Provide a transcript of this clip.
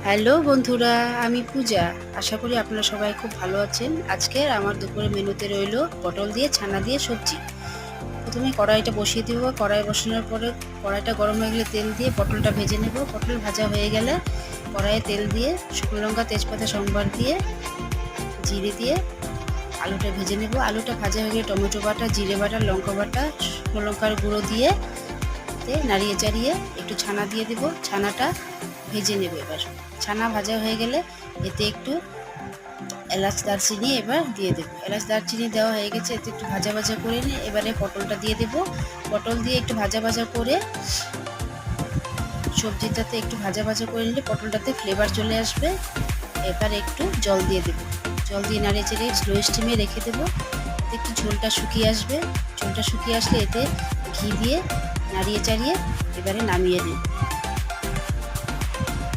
Hello বন্ধুরা, আমি পূজা। আশা করি আপনারা সবাই খুব ভালো আছেন। আজকের আমার দুপুরের মেনুতে রইল পটল দিয়ে ছানা দিয়ে সবজি। প্রথমে কড়াইটা বসিয়ে দেবো। কড়াই বসানোর পরে কড়াইটা গরম হয়ে গেলে তেল দিয়ে পটলটা ভেজে নেব। পটল ভাজা হয়ে গেলে কড়াইয়ে তেল দিয়ে শুকনো লঙ্কা, তেজপাতা সম্বার দিয়ে জিরে দিয়ে আলুটা ভেজে নেব। আলুটা ভাজা হয়ে গেলে টমেটো বাটা, জিরে বাটা, লঙ্কা বাটা, শুকনো লঙ্কার গুঁড়ো দিয়ে নাড়িয়ে চাড়িয়ে একটু ছানা দিয়ে দেব। ছানাটা ভেজে নেব। এবার ছানা ভাজা হয়ে গেলে এতে একটু এলাচ দারচিনি এবার দিয়ে দেবো। এলাচ দারচিনি দেওয়া হয়ে গেছে, এতে একটু ভাজা ভাজা করে নিয়ে এবারে পটলটা দিয়ে দেবো। পটল দিয়ে একটু ভাজা ভাজা করে সবজিটাতে একটু ভাজা ভাজা করে নিলে পটলটাতে ফ্লেভার চলে আসবে। এবার একটু জল দিয়ে দেবো। জল দিয়ে নাড়িয়ে চাড়িয়ে স্লো স্টিমে রেখে দেবো। এতে একটু ঝোলটা শুকিয়ে আসবে। ঝোলটা শুকিয়ে আসলে এতে ঘি দিয়ে নাড়িয়ে চাড়িয়ে এবারে নামিয়ে দেব।